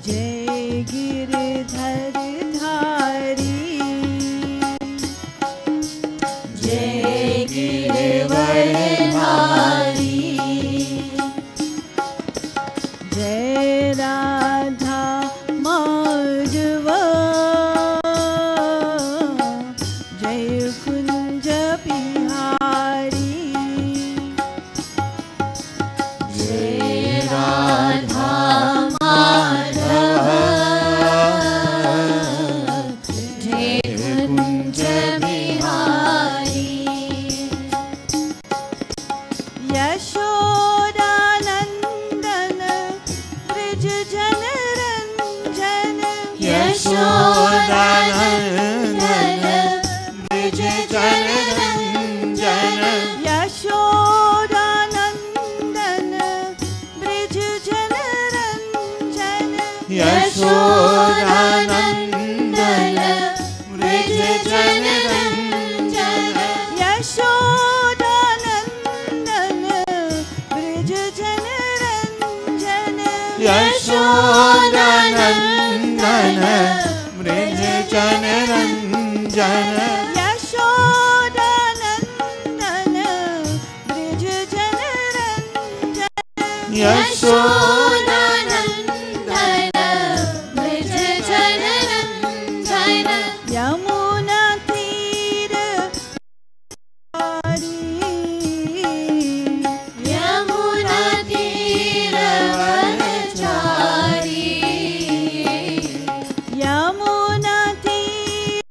जय गिरधर धारी, जय गिरवर धारी, जय राधा माधव, जय कुंज बिहारी, जय राधा माधव, जय कुंज बिहारी, यशोदानंदन ब्रज जन रंजन, यशोदानंदन ब्रज जन रंजन, यशोदानंदन ब्रज जन रंजन, यशोदानंदन ब्रज जन रंजन, यशोदानंदन ब्रज जन रंजन, यशोदानंदन ब्रज जन रंजन, यशोदानंदन ब्रज जन रंजन, यशोदानंदन ब्रज जन रंजन, यमुना तीर वारी, यमुना तीर वनचारी, यमुना तीर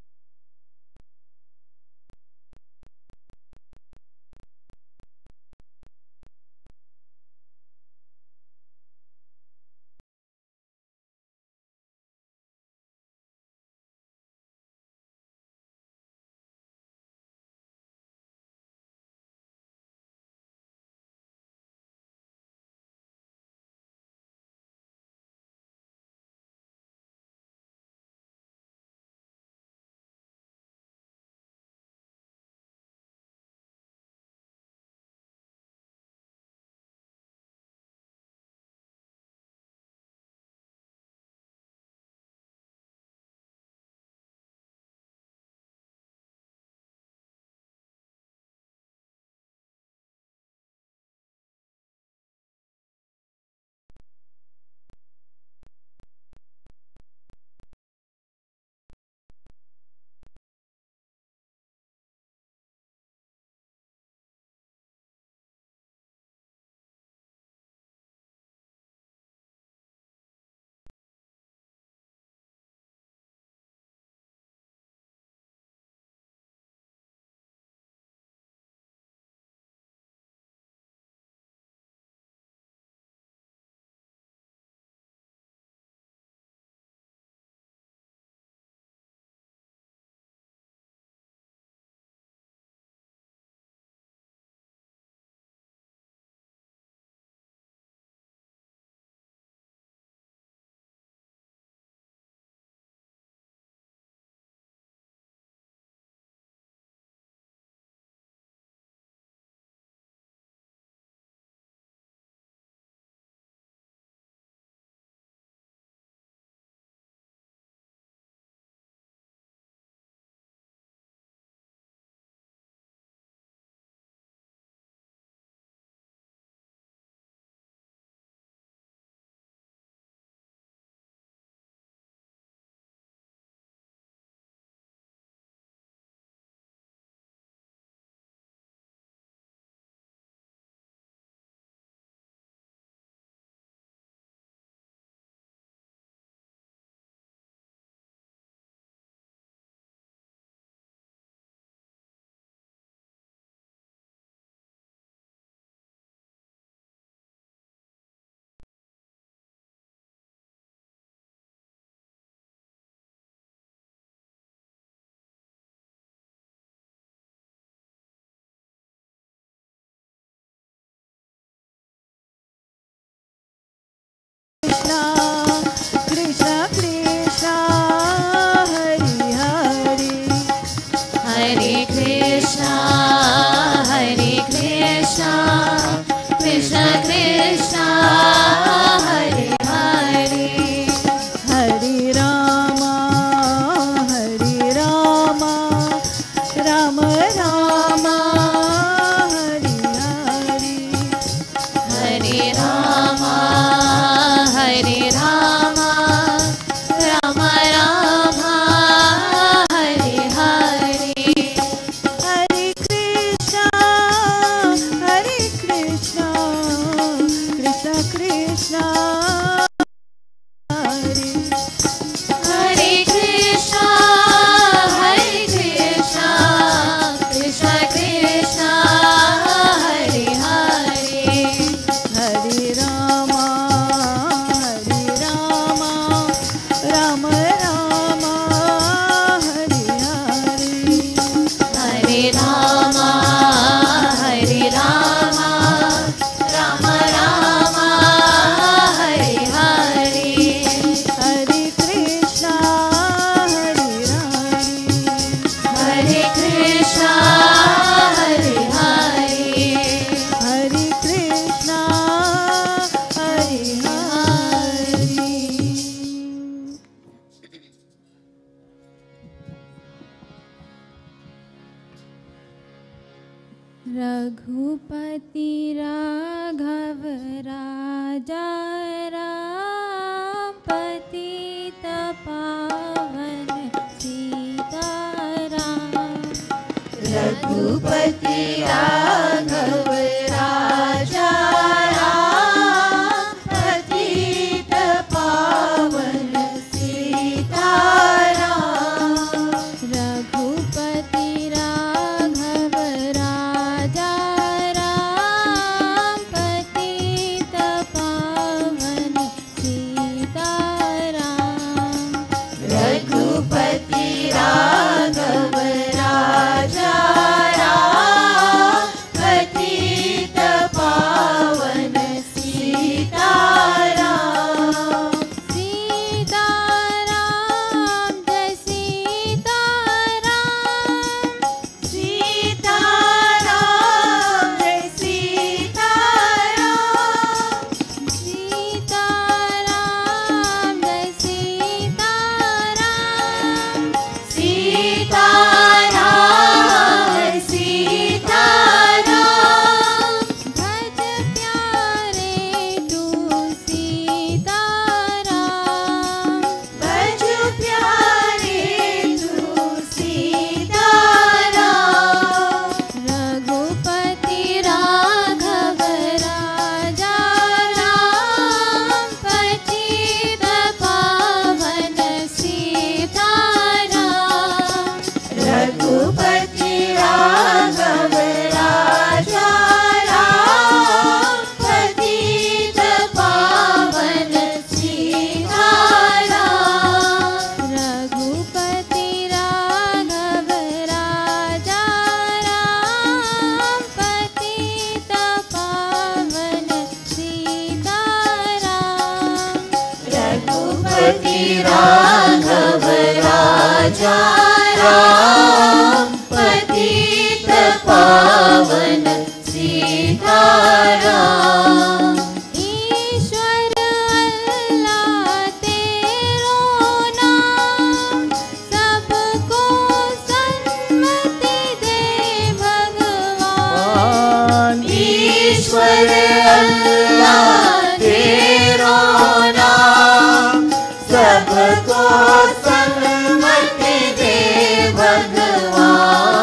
रघुपति राघव राजा राम पतित पावन सीताराम। रघुपति राघव राजा राम पतित पावन सीताराम। रघुपति राघव राजा राम पतित पावन सीताराम। रघुपति राघव राजा राम पतित पावन सीताराम। सीताराम जय सीताराम। सीताराम जय सीताराम। सीताराम जय सीताराम। सीताराम जय सीताराम। भज प्यारे तू सीताराम। भज प्यारे तू सीताराम। रघुपति राघव राजा राम पतित पावन सीताराम। रघुपति राघव राजा राम पतित पावन सीताराम। रघुपति राघव राजा राम पतित पावन सीताराम। रघुपति राघव राजा राम पतित पावन सीताराम। ईश्वर अल्लाह तेरो नाम सबको सन्मति दे भगवान। ईश्वर अल्लाह तेरो नाम सबको सन्मति दे भगवान।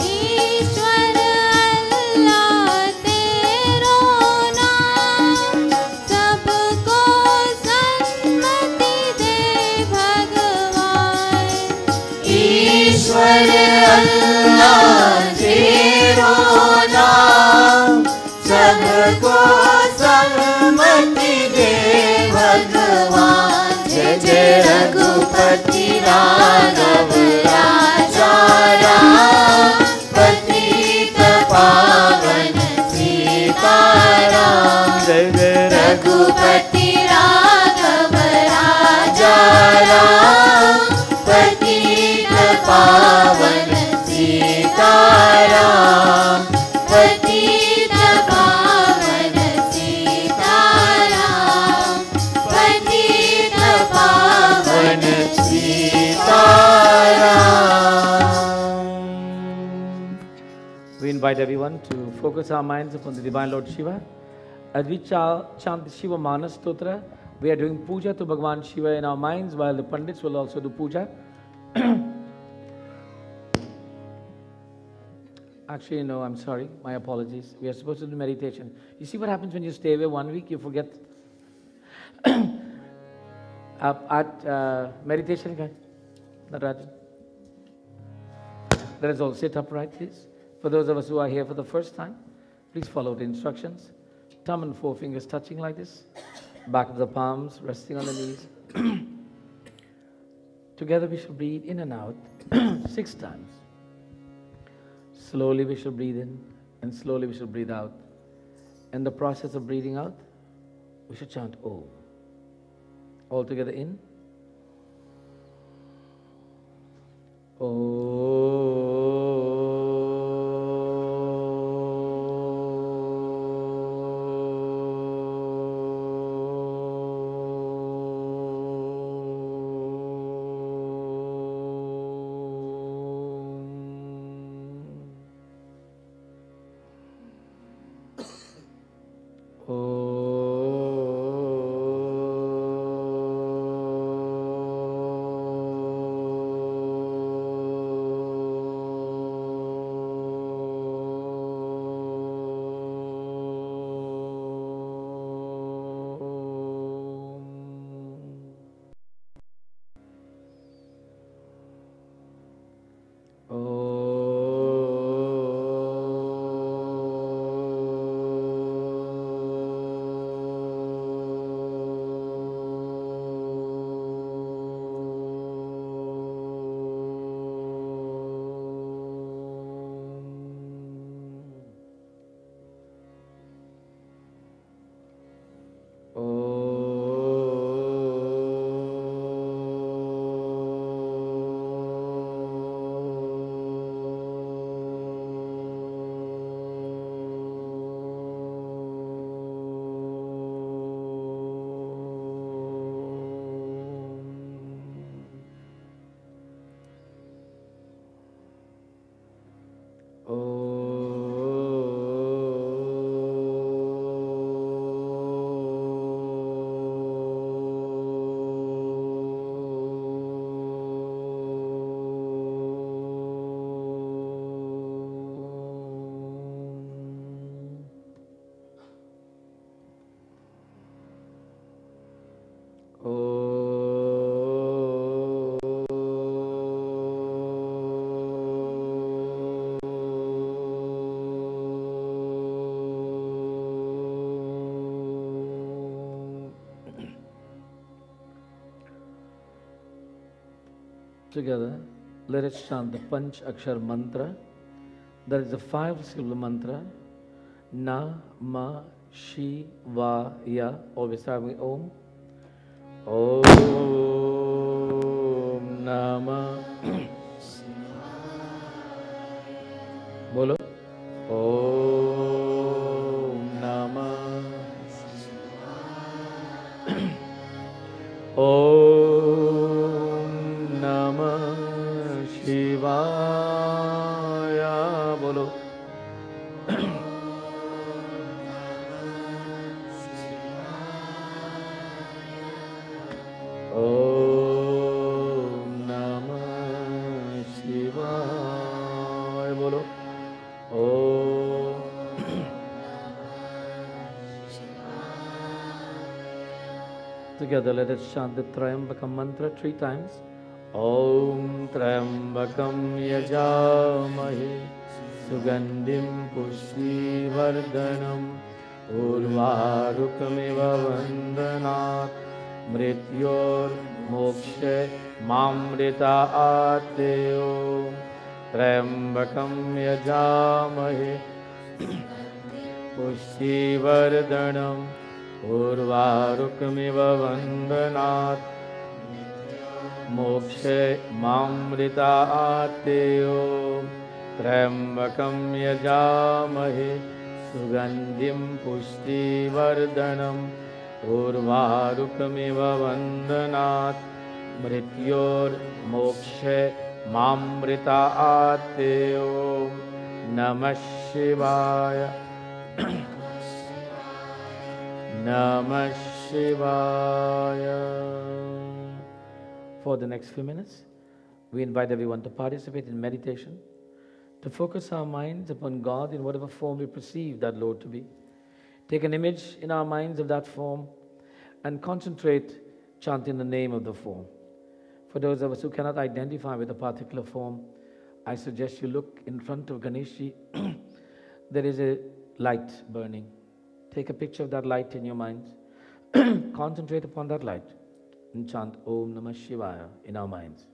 ईश्वर अल्लाह तेरो नाम सबको सन्मति दे भगवान। ईश्वर अल्लाह तेरो नाम सबको सन्मति दे भगवान। जय जय रघुपति राघव राजा राम पतित पावन सीताराम। जय जय रघुपति राघव राजा राम पतित पावन सीताराम। पतित पावन सीताराम। पतित पावन Sitaram. We invite everyone to focus our minds upon the Divine Lord Shiva. As we chant the Shiva Manas Stotra, we are doing puja to Bhagavan Shiva in our minds, while the Pandits will also do puja. Actually, no, I'm sorry. My apologies. We are supposed to do meditation. You see what happens when you stay away 1 week? You forget. Meditation, guys. Natarajan. Let us all sit upright, please. For those of us who are here for the first time, please follow the instructions. Thumb and forefingers touching like this. Back of the palms resting on the knees. Together we shall breathe in and out 6 times. Slowly we shall breathe in and slowly we shall breathe out. In the process of breathing out, we shall chant Om. All together in. Together, let us chant the Panch Akshar mantra. That is the 5-syllable mantra. Na ma shi va ya. Always start with Om. Om Namah. Bolo. Om Namah. Om Namah Shivaya. Bolo. Om Namah Shivaya. Bolo. Om. Together, let us chant the Trayambakam mantra 3 times. Om Trayambakam Yajamahe Sugandhim Pushtivardhanam Urvarukamiva Vandanat Mrityor Mokshe Mamrita Ateo Trayambakam Yajamahe Pushtivardhanam Urvarukamiva Vandanat Mokshe Mamrita Ateo Trayambakam Yajamahe Sugandhim Pushtivardhanam Urvarukamiva Vandanat Mrityor Mokshe Mamrita Ateo Namah Shivaya. Namah Shivaya. For the next few minutes, we invite everyone to participate in meditation, to focus our minds upon God in whatever form we perceive that Lord to be. Take an image in our minds of that form and concentrate chanting the name of the form. For those of us who cannot identify with a particular form, I suggest you look in front of Ganeshji. There is a light burning. Take a picture of that light in your minds. Concentrate upon that light and chant Om Namah Shivaya in our minds.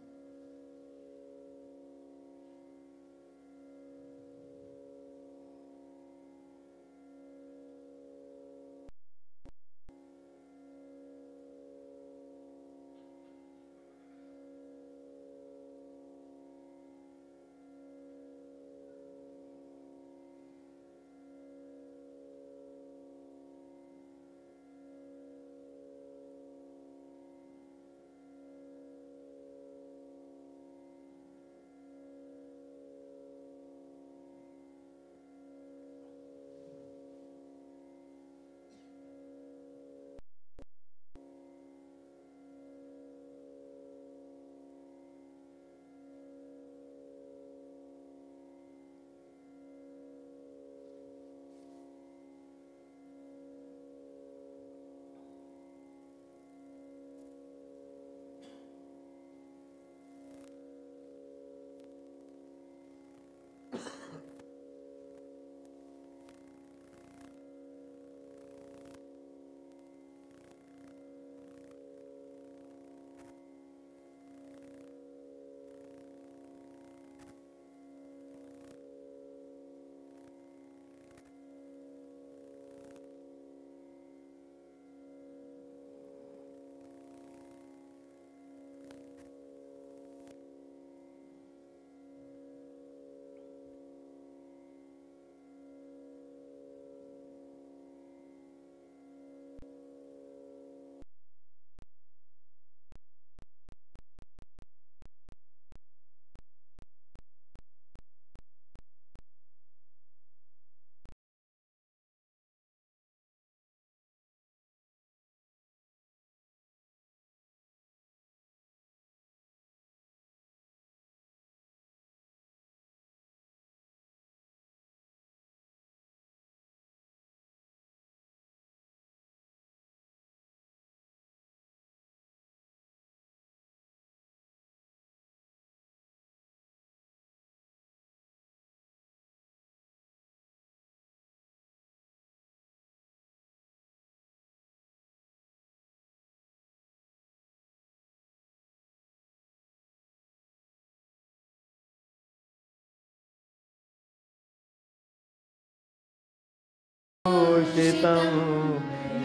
भूषितं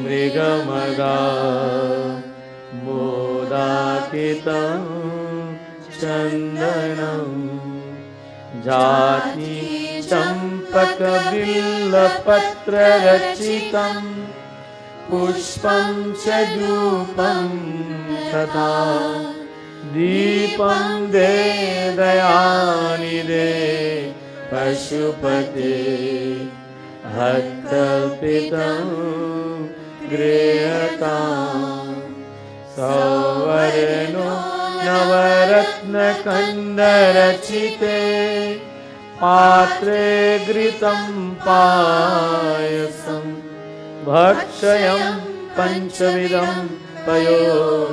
मृगमगा मोदाकितं चन्दनं जाति चम्पकबिल्लपत्ररचितं पुष्पं च धूपं तथा दीपं दे दयानिधे पशुपते हस्तल्पितं गृहतां सौवर्णो नवरत्नकन्दरचिते पात्रे घृतं पायसं भक्षयं पञ्चविधं पयोदधियुतं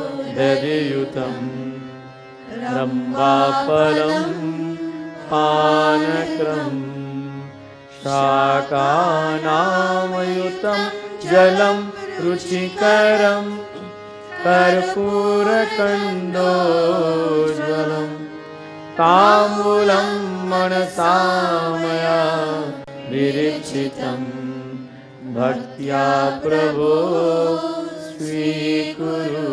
रम्भाफलं पानक्रं शाकानामयुतं जलं रुचिकरं कर्पूरकण्डोज्ज्वलं ताम्बूलं मनसा मया विरचितं भक्त्या प्रभो स्वीकुरु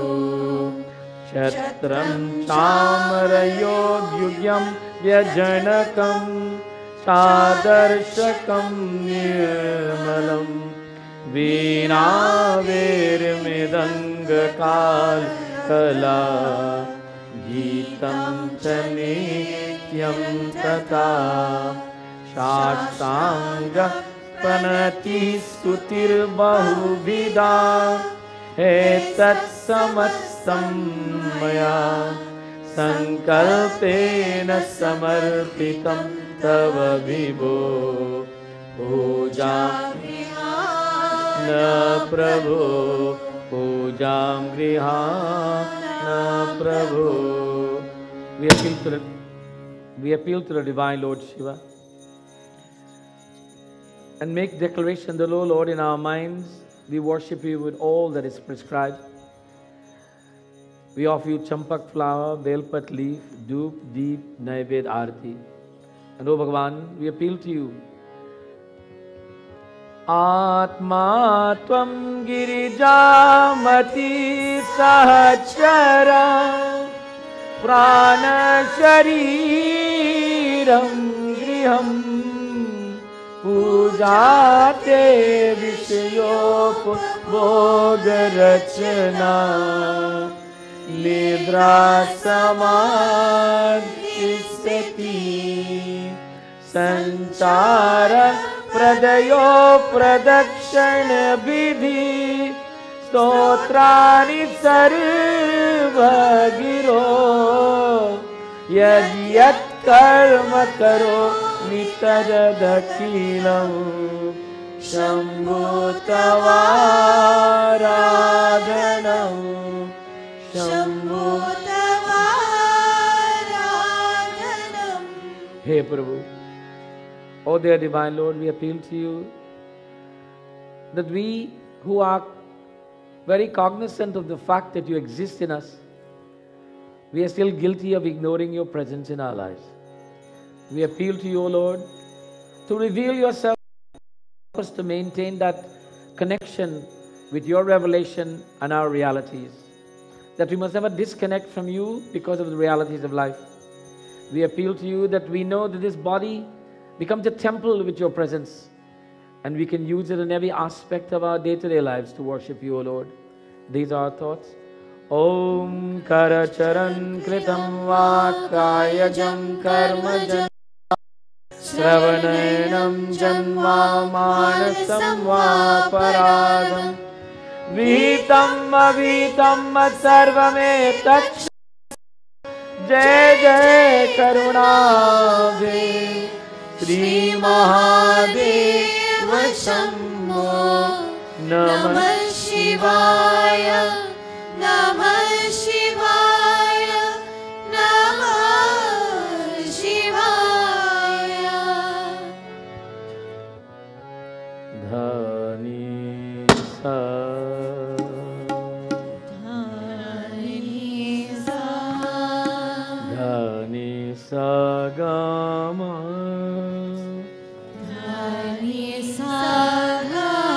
क्षत्रं चामरयोद्युग्यं व्यजनकं सादर्शकं निर्मलं वीणावेर्मृदङ्गकालकला गीतं च नित्यं तथा शास्त्राङ्गः पनति स्तुतिर्बहुविधा एतत्समस्तं मया संकल्पेन समर्पितं तव विभो पूजां न प्रभो पूजां गृहाण प्रभो. We appeal to the divine Lord Shiva and make declaration that, O Lord, in our minds we worship you with all that is prescribed. We offer you champak flower, belpat leaf, doop, deep, naived, arti. And O Bhagavan, we appeal to you. Atma tvam girijamati sahachara prana shariram griham पूजाते विषयोपभोगरचना निद्रा समाधिस्थिति संचार प्रदयो प्रदक्षिण विधि स्तोत्राणि सर्वगिरो यद्यत् कर्म करो नितरदखिलं Shambho तवाराधनं Shambho तवाराधनं. Hey Prabhu, O dear divine Lord, we appeal to you that we who are very cognizant of the fact that you exist in us, we are still guilty of ignoring your presence in our lives. We appeal to you, O Lord, to reveal yourself to us, to maintain that connection with your revelation and our realities, that we must never disconnect from you because of the realities of life. We appeal to you that we know that this body becomes a temple with your presence, and we can use it in every aspect of our day-to-day lives to worship you, O Lord. These are our thoughts. Om Karacharan Kritam Vakayajam Karmajam Sravanenam Janma Manasam Vaparadam Vitam Avitam Sarvametat Jai Jai Karunade Sri Mahadeva Shambho Namah Shivaya Namah Shivaya Namah Shivaya. Dhani sa Dhani sa Dhani sa Gama Dhani sa Gama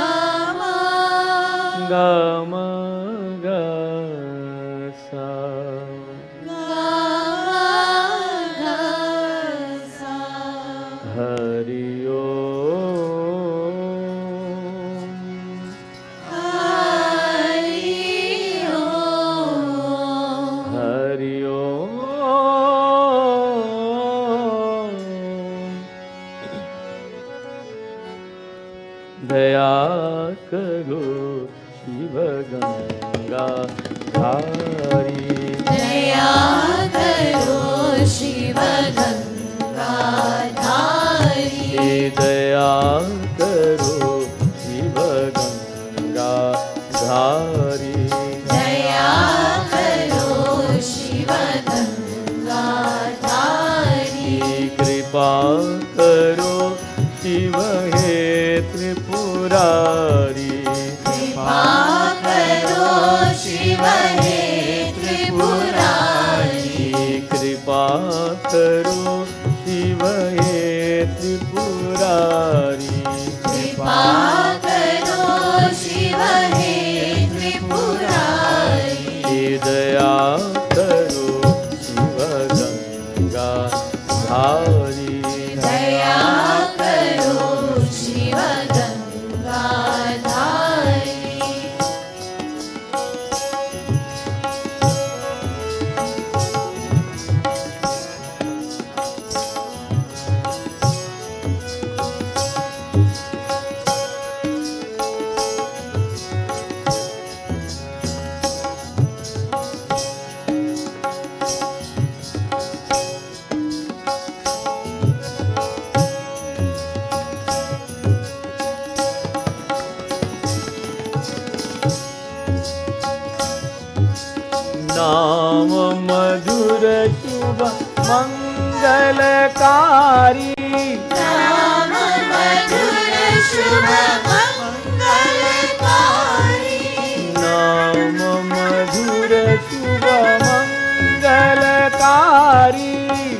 Gangadhari. दया करो शिव गंगाधारी। दया करो शिव गंगाधारी। दया करो शिव गंगाधारी। कृपा करो शिव हे त्रिपुरारी। कृपा करो शिव हे त्रिपुरारी। कृपा करो शिव हे त्रिपुरारी। कृपा करो शिव हे त्रिपुरारी। दया करो शिव गंगाधारी। दया करो शिव गंगाधारी। नाम मधुर शुभ मंगलकारी। नाम मधुर शुभ मंगलकारी। नाम मधुर शुभ मंगलकारी।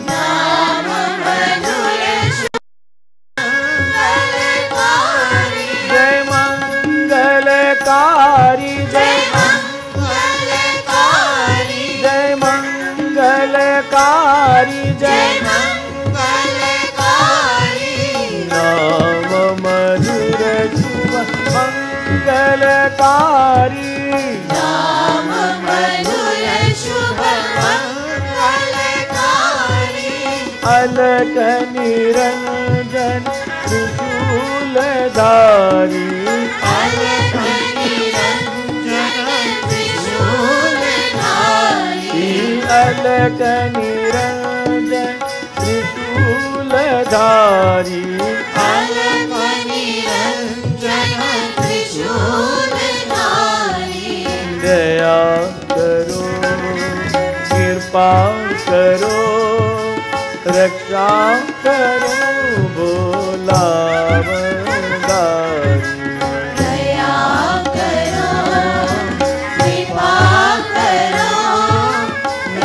नाम मधुर शुभ मंगलकारी। जय मंगलकारी। जय मंगलकारी। जय मंगलकारी। जय मंगलकारी। नाम मधुर शुभ मंगलकारी। नाम मधुर शुभ मंगलकारी। अलक निरंजन त्रिशूलधारी। अलक निरंजन त्रिशूलधारी। अलक निरंजन त्रिशूलधारी। अलक निरंजन त्रिशूलधारी। दया करो कृपा करो रक्षा करो भोला भंडारी। दया करो कृपा करो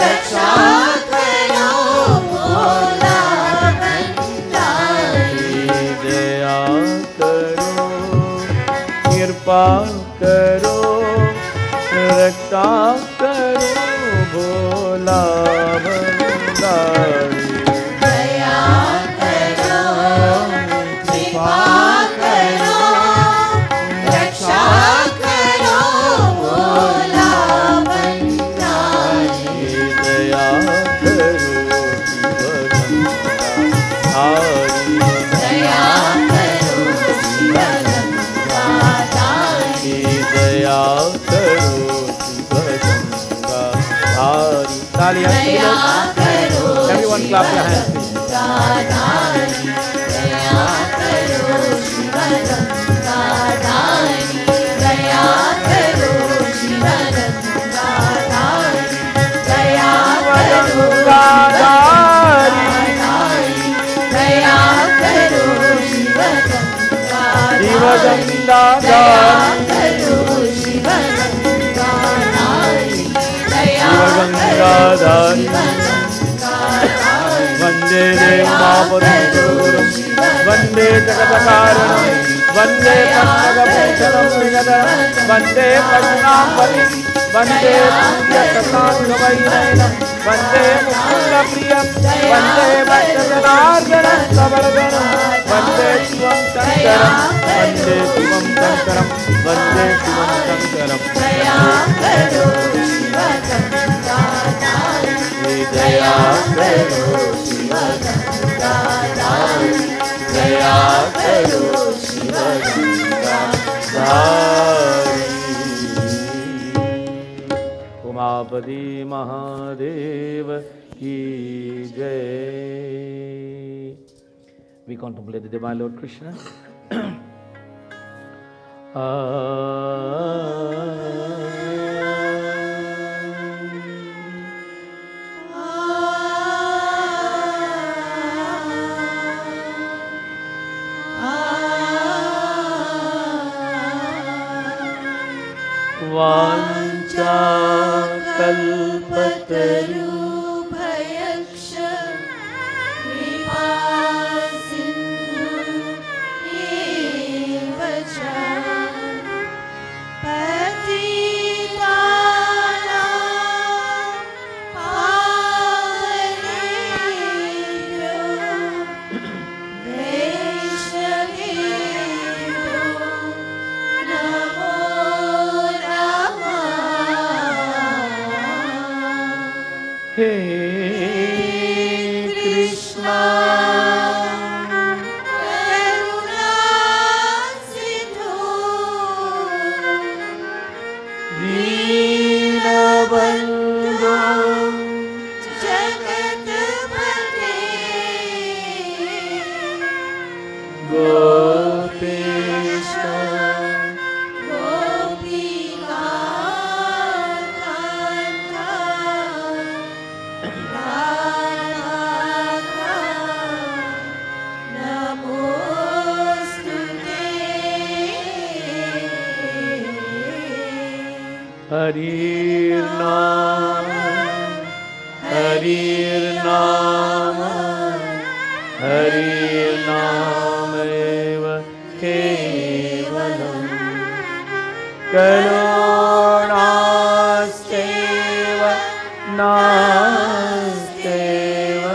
रक्षा करो भोला भंडारी। दया करो कृपा करो रक्षा करो भोला भंडारी। दया करो कृपा करो रक्षा करो भोला भंडारी। दया करो शिव गंगाधारी। दया करो शिव गंगाधारी। दया करो शिव गंगाधारी। तालियां दया करो Everyone Shiv clap your hands. Gangadhari. दया करो शिव गंगाधारी। दया करो शिव गंगाधारी। दया करो गंगाधारी। दया करो शिव गंगाधारी। शिव गंगाधारी। दया गंगाधारी। वंदे देवावधूतम् वंदे जगत्कारणम् वंदे पन्नगभूषणं विगतम् वंदे पद्मावतीं वंदे सूर्यशताङ्गवैनयनं वंदे मुकुन्दप्रियं वंदे भक्तजनार्दनं प्रवर्धनं वंदे शिवं शङ्करं वंदे शिवं शङ्करं वंदे शिवं शङ्करं। दया करो शिव गंगाधारी। दया करो शिव गंगाधारी। दया करो शिव गंगाधारी। उमापति महादेव की जय. We contemplate the divine Lord Krishna. वांछा कल्पतरुभयक्ष कृपासिन्धु एव च पतितानां पावनेभ्यो वैष्णवेभ्यो नमो हे कृष्णा करुणा सिंधु दीनबन्धो जगत्पते गोपेश हरिर्नाम हरिर्नाम हरिर्नामेव केवलम् करुणास्तेव नास्तेव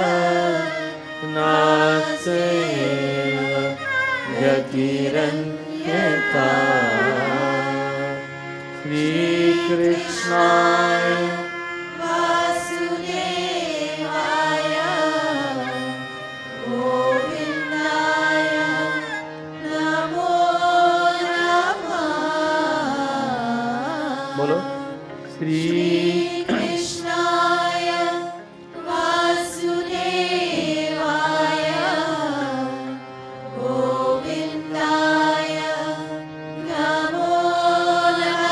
नास्तेव गतिरन्यथा. श्रीकृष्णाय वासुदेवाय गोविन्दाय नमो नमः. बोलो श्री कृष्णाय वासुदेवाय गोविन्दाय नमो नमः.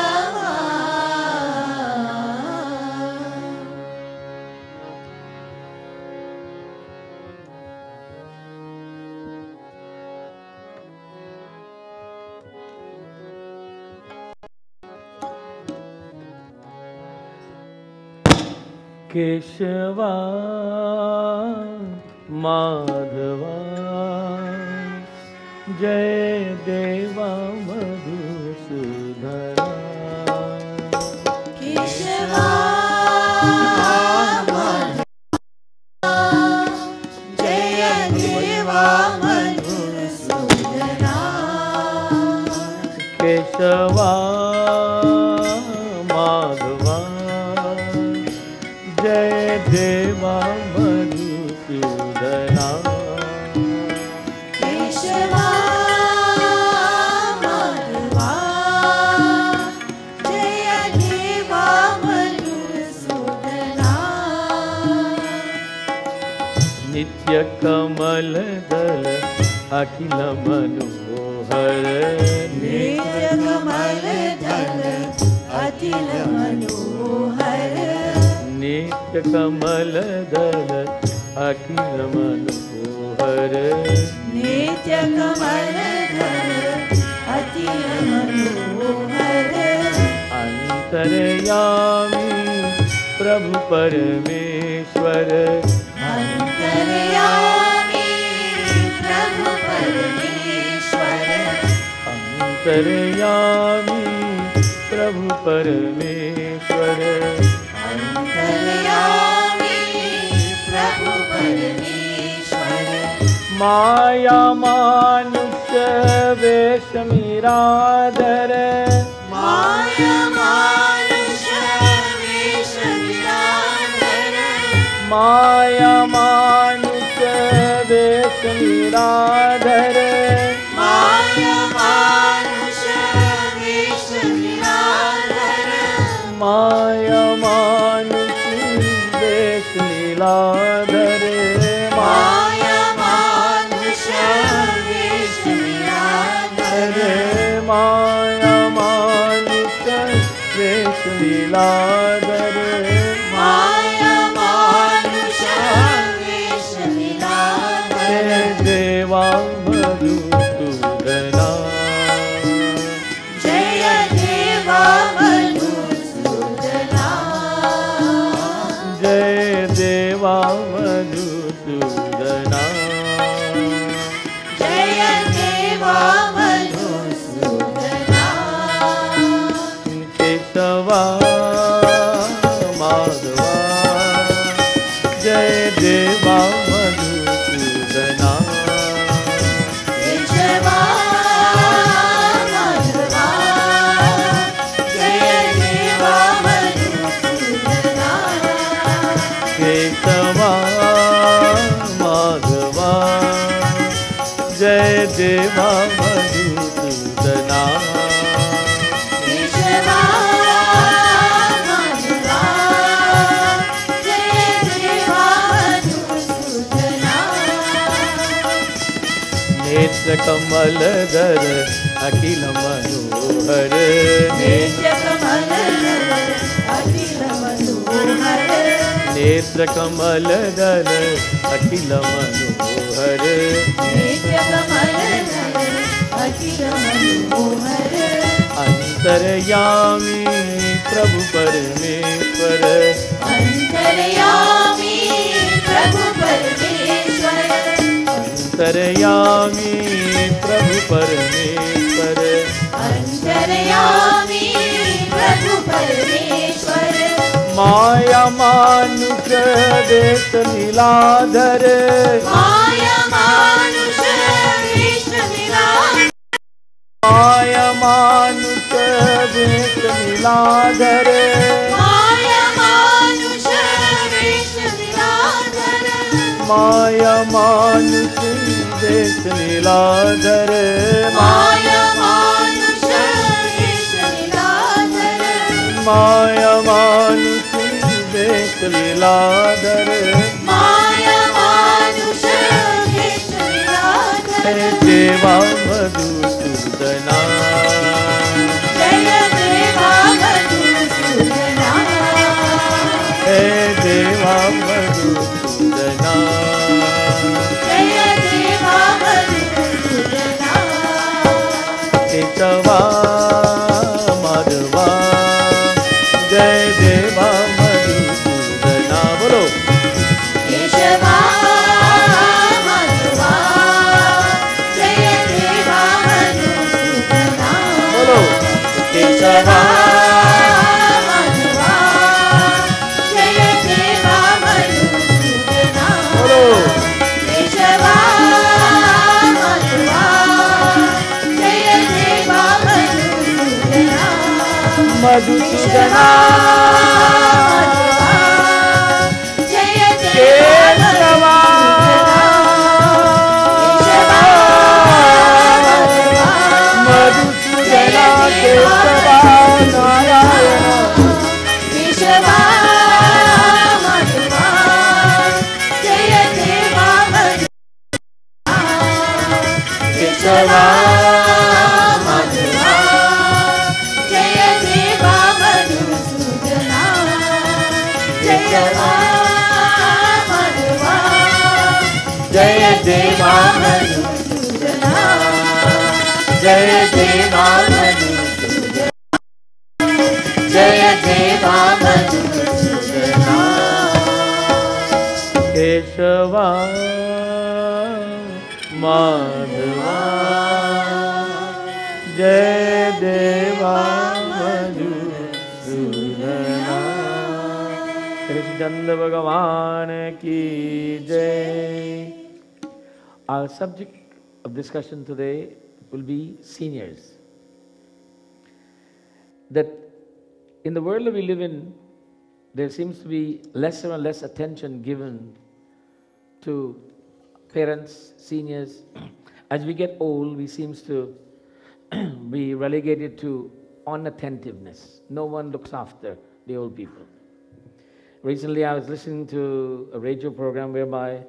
केशवा माधवा जय देवा मधुसूदना. केशवा जय देवा मधुसूदना. केशवा माधवा जय देवा मधुसूदना. केशवा माधवा जय देवा मधुसूदना. नित्य कमल दल अखिल मनोहर. नित्य कमल दल अखिल मनोहर. नित्य कमल दल अखिल मनोहर. नित्य कमल दल अखिल मनोहर. अंतर्यामी प्रभु परमेश्वर. अंतर्यामी प्रभु परमेश्वर. अंतर्यामी प्रभु परमेश्वर. अंतर्यामी प्रभु परमेश्वर. माया मानुष वेश मीराधर. माया मानुष वेश मीराधर. माया मानुष वेश मीराधर. माया मानुष वेश मीराधर. माया मानुष वेश लीलाधर माया मानुष वेश लीलाधर माया मानुष वेश लीलाधर माया मानुष वेश लीलाधर देवा मधुसूदना जय देवा मधुसूदना जय देवा मधुसूदना जय देवा मधुसूदना केशवा माधवा जय देवा मधुसूदना केशवा माधवा जय देवा मधुसूदना केशवा माधवा जय देवा मधुसूदना केशवा माधवा जय देवा मधुसूदना नेत्र कमलधर अखिल मनोहर नित्य कमलधर अखिल मनोहर नेत्र कमलधर अखिल मनोहर नित्य कमलधर अखिल मनोहर अंतर्यामी प्रभु परमेश्वर अंतर्यामी प्रभु परमेश्वर अंतर्यामी प्रभु परमेश्वर अंतर्यामी प्रभु परमेश्वर माया मानुष देश लीलाधर माया मानुष वेश लीलाधर माया मानुष देश लीलाधर माया मानुष वेश लीलाधर माया मानुष देश लीलाधर माया मानुष वेश लीलाधर माया मानुष देश लीलाधर माया मानुष वेश लीलाधर हे देवा मधुसूदना जय देवा मधुसूदना हे देवा मधुसूदना जय देवा मधुसूदना केशवा माधवा जय देवा मधुसूदना बोलो केशवा माधवा जय देवा मधुसूदना बोलो केशवा माधवा जय देवा मधुसूदना बोलो केशवा माधवा जय देवा मधुसूदना मधुसूदना जय केशवा मधुसूदना केशवा नारायण केशवा माधवा जय देवा केशवा माधवा जय देवा मधुसूदना केशवा माधवा जय देवा मधुसूदना जय देवा मधुसूदना जय देवा मधुसूदना केशवा माधवा जय देवा मधुसूदना कृष्णचंद्र भगवान की जय. Our subject of discussion today will be seniors. That in the world that we live in, there seems to be lesser and less attention given to parents, seniors. As we get old, we seem to be relegated to unattentiveness. No one looks after, the old people. Recently, I was listening to a radio program whereby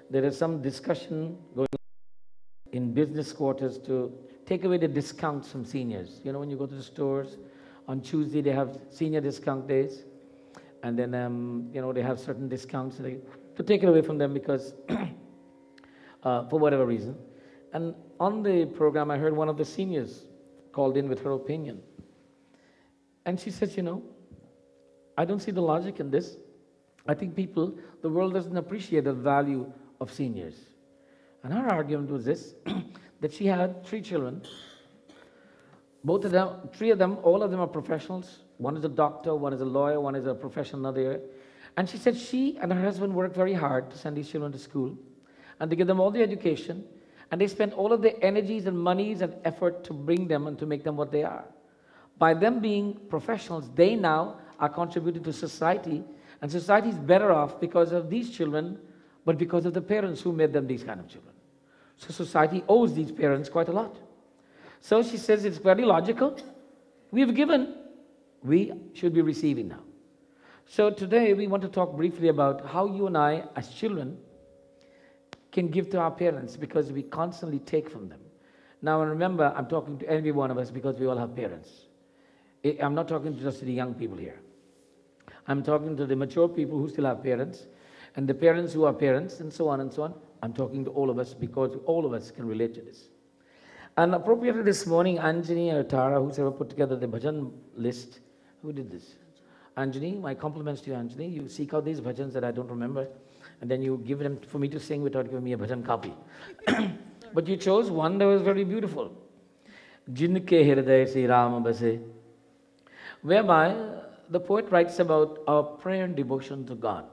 there is some discussion going on in business quarters to take away the discounts from seniors. You know, when you go to the stores, on Tuesday they have senior discount days, and then, you know, they have certain discounts to take it away from them because, for whatever reason. And on the program, I heard one of the seniors called in with her opinion. And she says, you know, I don't see the logic in this. I think the world doesn't appreciate the value of seniors. And her argument was this, that she had 3 children. Both of them, 3 of them, all of them are professionals. One is a doctor, one is a lawyer, one is a professional another. And she said she and her husband worked very hard to send these children to school and to give them all the education. And they spent all of their energies and monies and effort to bring them and to make them what they are. By them being professionals, they now are contributing to society, and society is better off because of these children, but because of the parents who made them these kind of children. So society owes these parents quite a lot. So she says it's very logical. We've given, we should be receiving now. So today we want to talk briefly about how you and I, as children, can give to our parents because we constantly take from them. Now remember, I'm talking to every one of us because we all have parents. I'm not talking just to the young people here. I'm talking to the mature people who still have parents, and the parents who are parents, and so on and so on. I'm talking to all of us because all of us can relate to this. And appropriately this morning, Anjani or Tara, who's ever put together the bhajan list, who did this? Anjani, my compliments to you, Anjani. You seek out these bhajans that I don't remember, and then you give them for me to sing without giving me a bhajan copy. But you chose one that was very beautiful. Jinke hirday si Ram base, whereby the poet writes about our prayer and devotion to God.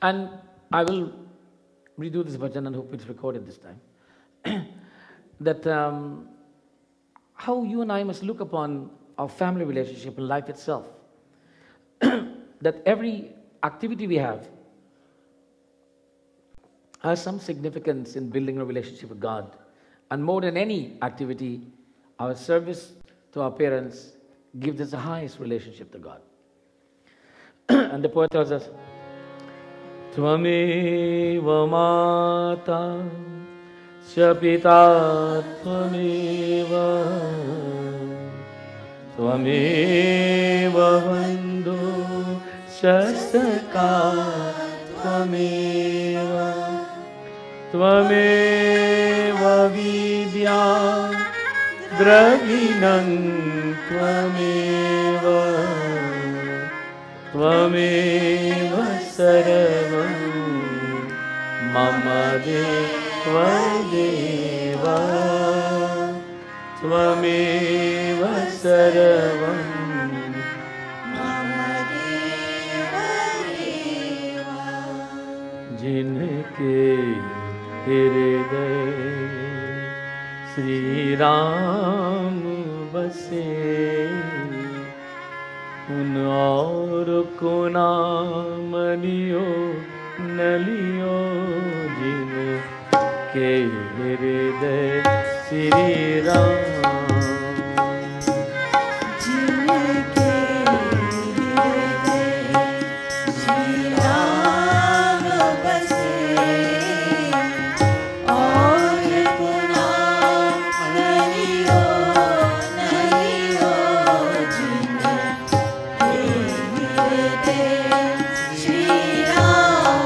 And I will redo this bhajan and hope it's recorded this time. That how you and I must look upon our family relationship and life itself. That every activity we have has some significance in building a relationship with God. And more than any activity, our service to our parents gives us the highest relationship to God. And the poet tells us, Tvameva mata Shapita Tvameva Tvameva Bandhu Shastaka Tvameva Tvameva Vidya Dravinam Tvameva Tvameva Sarvam Mama Deva Deva Tvameva Sarvam Mama Deva Deva. Jinke Hriday Sri Ram base Un aur ko naam liyo न लियो जिनके हृदय श्री राम जिनके हृदय श्री राम बसे और गुना नलियो जिनके हृदय श्री राम.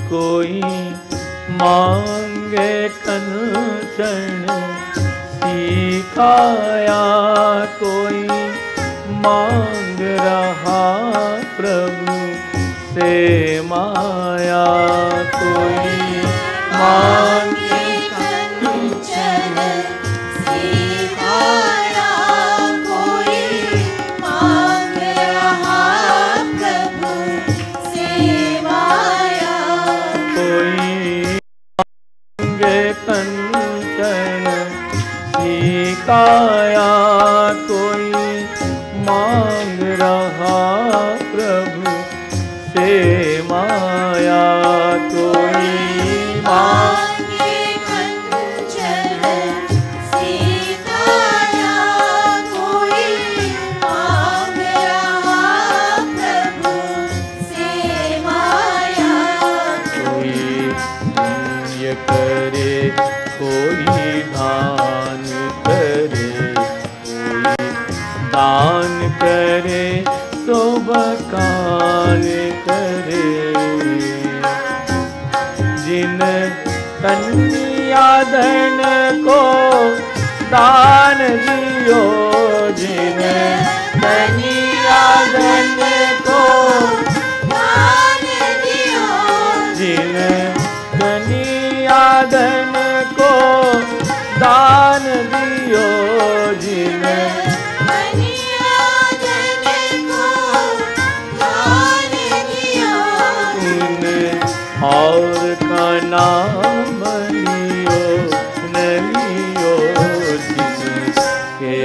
कोई मांगे कंचन सिखाया कोई मांग रहा प्रभु से माया कोई मांगे कंचन सिखाया कोई मांग रहा प्रभु से कंचन सिकाया, कोई मांग रहा प्रभु से माया, कोई मांगे कंचन सिकाया, कोई मांग रहा प्रभु से माया, कोई पुण्य करे, कोई दान करे, कोई दान करे तो बखान करे। जिन कन्या धन को दान दियो, जिन कन्या धन को दान दियो, जिन कन्या धन को दान दियो, जिन कन्या धन को दान दियो, उन और का नाम लियो न लियो, जिनके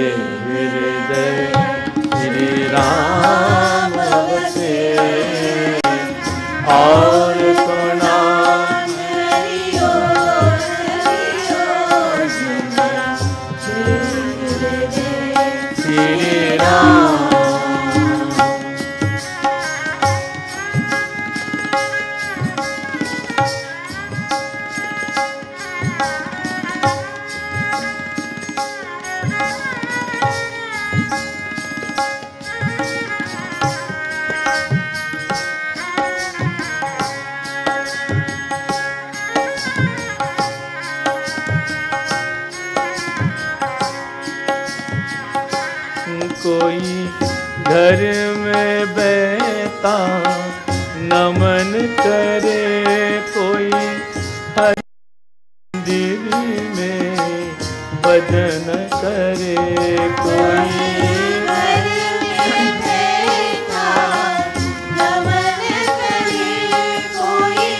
हृदय श्री राम बसे, और को नाम हरियो हरियो श्री राम। कोई घर में बैठा नमन करे, कोई मंदिर में भजन करे, कोई घर में बैठा नमन करे, कोई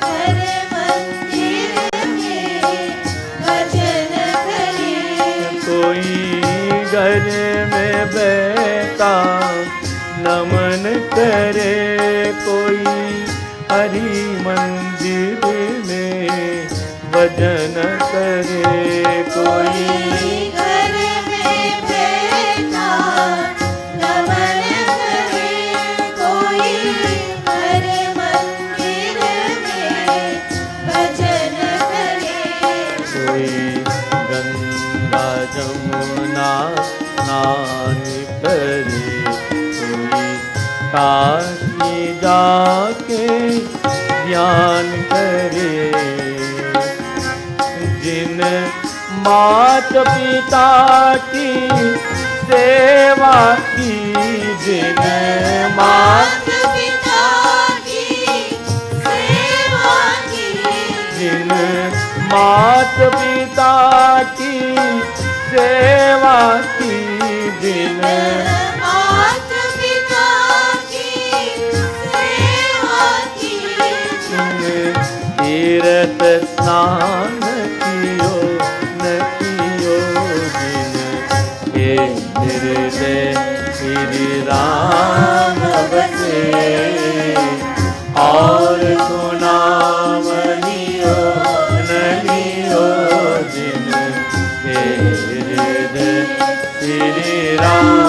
घर मंदिर में भजन करे, कोई घर में बैठा नमन करे, कोई हरि मंदिर में भजन करे, कोई घर में बैठा नमन करे, कोई घर मंदिर में भजन करे, कोई गंगा जमुना स्नान करे, कोई काशी जाके ध्यान करे, जिन मात पिता की सेवा की, जिन मात मात पिता की सेवा की, जिन मात पिता की सेवा की, जिन मात पिता की सेवा की, तीर्थ स्नान कियो न कियो, जिन के हृदय श्री राम बसे, और को नाम लियो न लियो, जिन के हृदय श्री राम,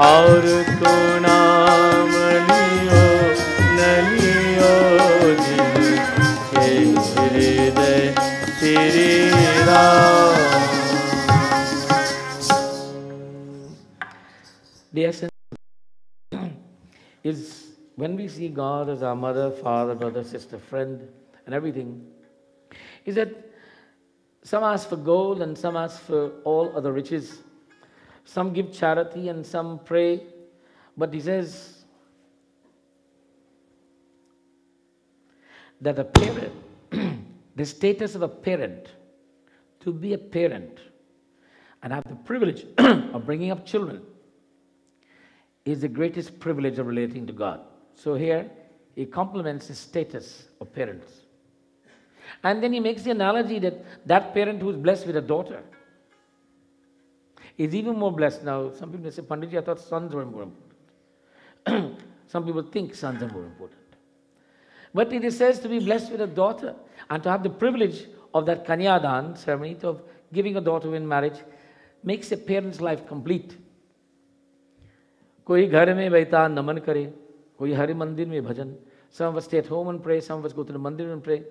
और को नाम लियो न लियो, जिन के हृदय Shri Ram. The essence is when we see God as our mother, father, brother, sister, friend, and everything, is that some ask for gold and some ask for all other riches. Some give charity and some pray. But he says that a parent, the status of a parent, to be a parent and have the privilege of bringing up children, is the greatest privilege of relating to God. So here he compliments the status of parents. And then he makes the analogy that that parent who is blessed with a daughter is even more blessed. Now, some people say, Panditji, I thought sons were more important. Some people think sons are more important. But it is says to be blessed with a daughter and to have the privilege of that Kanyadan ceremony, of giving a daughter in marriage, makes a parent's life complete. कोई घर में बैठा नमन करे, कोई हरि मंदिर में भजन. Some of us stay at home and pray, some of us go to the mandir and pray.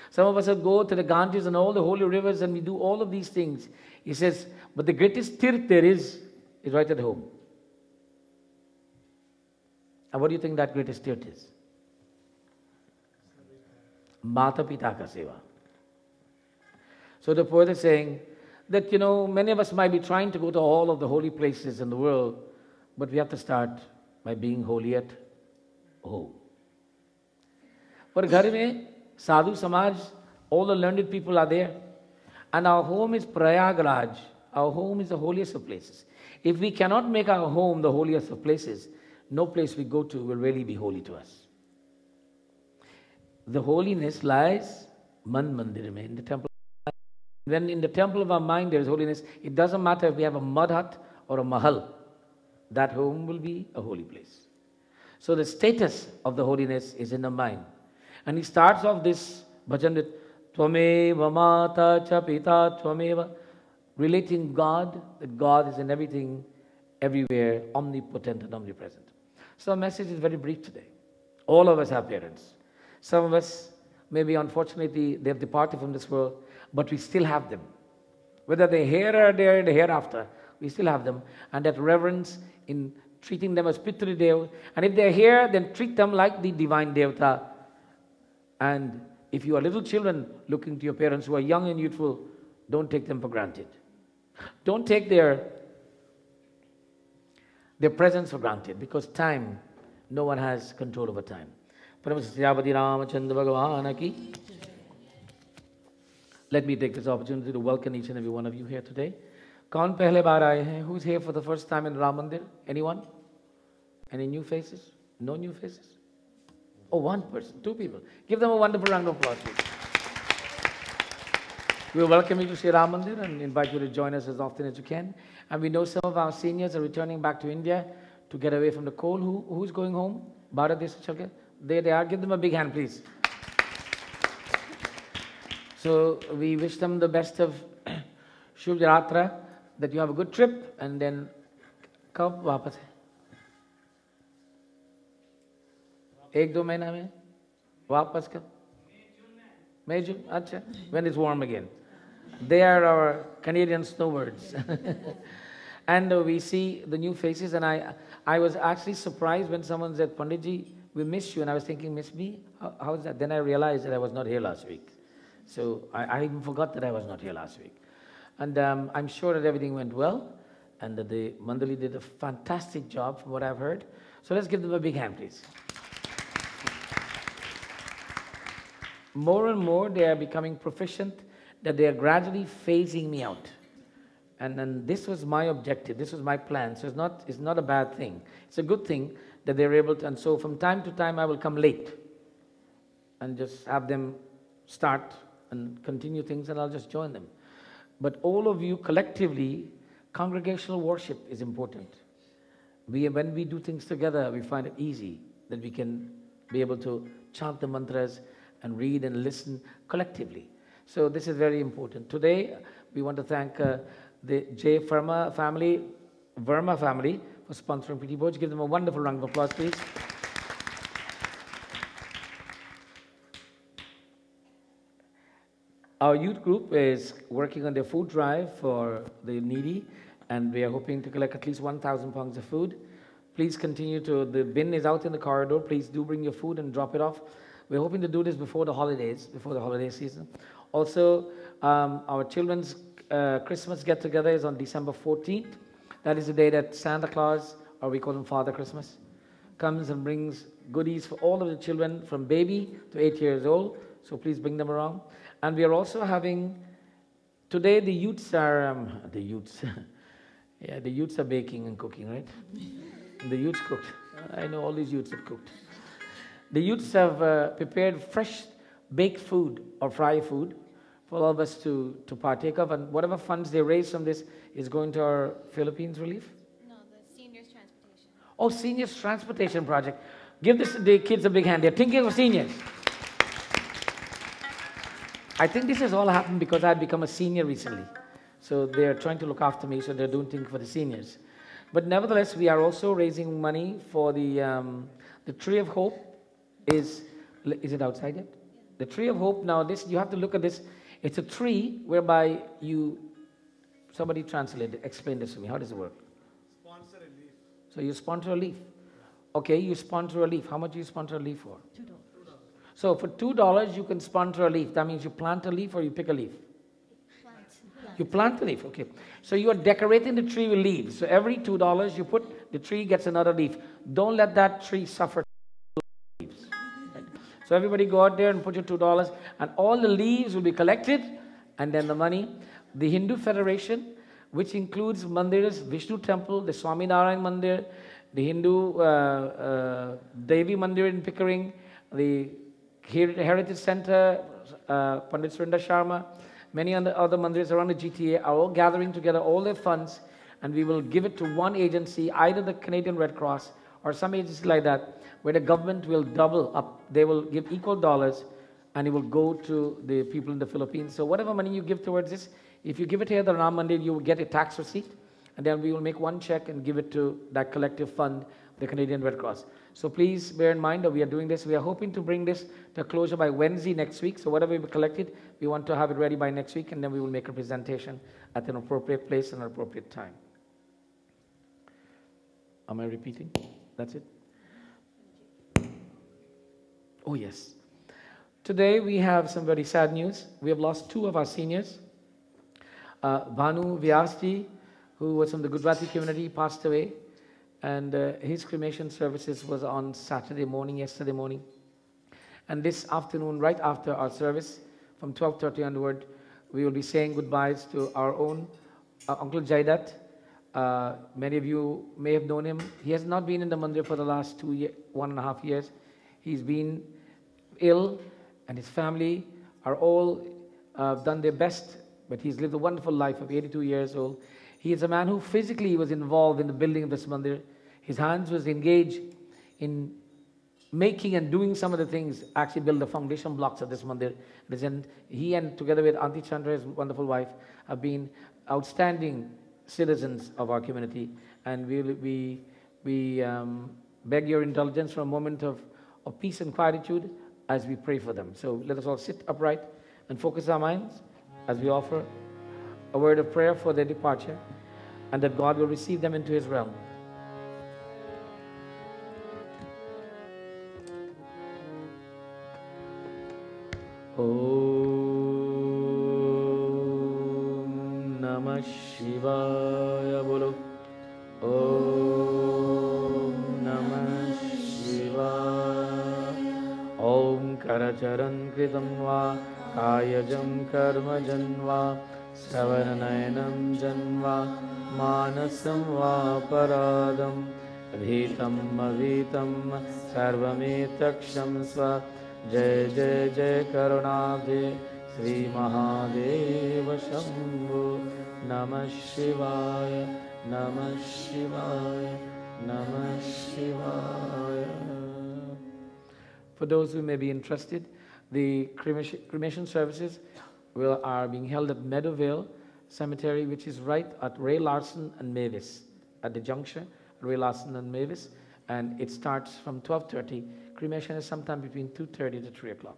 Some of us go to the Ganges and all the holy rivers and we do all of these things. He says, but the greatest tirth there is right at home. And what do you think that greatest tirth is? Mata Pita ka seva. So the poet is saying that, many of us might be trying to go to all of the holy places in the world, but we have to start by being holy at home. But ghar mein sadhu samaj, all the learned people are there. And our home is Prayagraj. Our home is the holiest of places. If we cannot make our home the holiest of places, no place we go to will really be holy to us. The holiness lies Man Mandir mein, in the temple. When in the temple of our mind there is holiness, it doesn't matter if we have a mud hut or a mahal. That home will be a holy place. So the status of the holiness is in the mind. And he starts off this bhajan with Tvameva Mata Cha Pita Tvameva, relating God, that God is in everything, everywhere, omnipotent and omnipresent. So the message is very brief today. All of us have parents. Some of us, maybe unfortunately, they have departed from this world, but we still have them. Whether they're here or they're in the hereafter, we still have them. And that reverence in treating them as Pitri Dev. And if they're here, then treat them like the divine Devta. And if you are little children looking to your parents who are young and youthful, don't take them for granted. Don't take their presence for granted, because time, no one has control over time. Let me take this opportunity to welcome each and every one of you here today. Kaun pehle baar aaye hain? Who's here for the first time in Ram Mandir? Anyone? Any new faces? No new faces? Oh, one person, two people. Give them a wonderful round of applause, please. We welcome you to Sri Ram Mandir and invite you to join us as often as you can. And we know some of our seniors are returning back to India to get away from the cold. Who's going home? Bharat Desh Chalke? There they are. Give them a big hand, please. So we wish them the best of Shubh Yatra, that you have a good trip, and then kab wapas hai? एक दो महीना में वापस कब? May, June? Acha. When it's warm again. They are our Canadian snowbirds. And we see the new faces, and I was actually surprised when someone said, Panditji, we miss you. And I was thinking, miss me? How is that? Then I realized that I was not here last week. So I even forgot that I was not here last week. And I'm sure that everything went well, and that the Mandali did a fantastic job from what I've heard. So let's give them a big hand, please. More and more they are becoming proficient, that they are gradually phasing me out. And this was my objective, this was my plan. So it's not a bad thing. It's a good thing that they're able to, and so from time to time I will come late and just have them start and continue things, and I'll just join them. But all of you collectively, congregational worship is important. When we do things together, we find it easy that we can be able to chant the mantras and read and listen collectively. So this is very important. Today, we want to thank the J. Verma family for sponsoring Pretty Boj. Give them a wonderful round of applause, please. Our youth group is working on their food drive for the needy, and we are hoping to collect at least 1,000 pounds of food. Please continue to, the bin is out in the corridor. Please do bring your food and drop it off. We're hoping to do this before the holidays, before the holiday season. Also, our children's Christmas get-together is on December 14th. That is the day that Santa Claus, or we call him Father Christmas, comes and brings goodies for all of the children from baby to 8 years old. So please bring them around. And we are also having, today the youths are, yeah, the youths are baking and cooking, right? The youths cooked. I know all these youths have cooked. The youths have prepared fresh baked food or fry food for all of us to partake of, and whatever funds they raise from this is going to our Philippines relief. No, the seniors transportation. Oh, seniors transportation project. Give the kids a big hand. They're thinking of seniors. I think this has all happened because I've become a senior recently. So they're trying to look after me, so they're doing things for the seniors. But nevertheless, we are also raising money for the Tree of Hope. Is it outside yet? The Tree of Hope, now this, you have to look at this. It's a tree whereby somebody translated, explain this to me. How does it work? Sponsor a leaf. So you sponsor a leaf. Okay, you sponsor a leaf. How much do you sponsor a leaf for? $2. So for $2, you can sponsor a leaf. That means you plant a leaf or you pick a leaf? You plant the leaf, okay. So you are decorating the tree with leaves. So every $2 you put, the tree gets another leaf. Don't let that tree suffer leaves. Right? So everybody go out there and put your $2, and all the leaves will be collected, and then the money. The Hindu Federation, which includes mandirs, Vishnu Temple, the Swaminarayan Mandir, the Hindu Devi Mandir in Pickering, the Heritage Center, Pandit Surinder Sharma, many other mandirs around the GTA are all gathering together all their funds, and we will give it to one agency, either the Canadian Red Cross or some agency like that, where the government will double up. They will give equal dollars, and it will go to the people in the Philippines. So whatever money you give towards this, if you give it here at the Ram Mandir, you will get a tax receipt, and then we will make one check and give it to that collective fund, the Canadian Red Cross. So please bear in mind that we are doing this. We are hoping to bring this to a closure by Wednesday next week. So whatever we collected, we want to have it ready by next week, and then we will make a presentation at an appropriate place and an appropriate time. Am I repeating? That's it? Oh, yes. Today we have some very sad news. We have lost two of our seniors. Bhanu Vyasji, who was from the Gujarati community, passed away. And his cremation services was on Saturday morning, yesterday morning. And this afternoon, right after our service, from 12:30 onward, we will be saying goodbyes to our own Uncle Jaidat. Many of you may have known him. He has not been in the mandir for the last 1.5 years. He's been ill, and his family are all done their best, but he's lived a wonderful life of 82 years old. He is a man who physically was involved in the building of this mandir. His hands was engaged in making and doing some of the things, actually build the foundation blocks of this mandir. And he, and together with Auntie Chandra, his wonderful wife, have been outstanding citizens of our community. And we beg your indulgence for a moment of peace and quietude as we pray for them. So let us all sit upright and focus our minds as we offer a word of prayer for their departure, and that God will receive them into his realm. Om Namah Shivaya Bolo. Om Namah Shivaya. Om Karacharan Kritam Va Kayajam Karmajam Va Savaranayanam Janva Manasam Va Paradam Vitam Avitam Sarvametaksham Sva. Jai Jai Jai Karunabde Sri Mahadeva Shambhu. Namah Shivaya, Namah Shivaya, Namah Shivaya. For those who may be interested, the cremation services are being held at Meadowvale Cemetery, which is right at Ray Larson and Mavis, at the juncture, Ray Larson and Mavis, and it starts from 12:30. Cremation is sometime between 2:30 to 3 o'clock.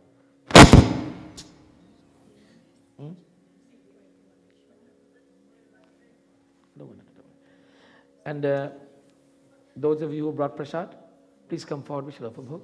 And those of you who brought prasad, please come forward. We shall offer bhog.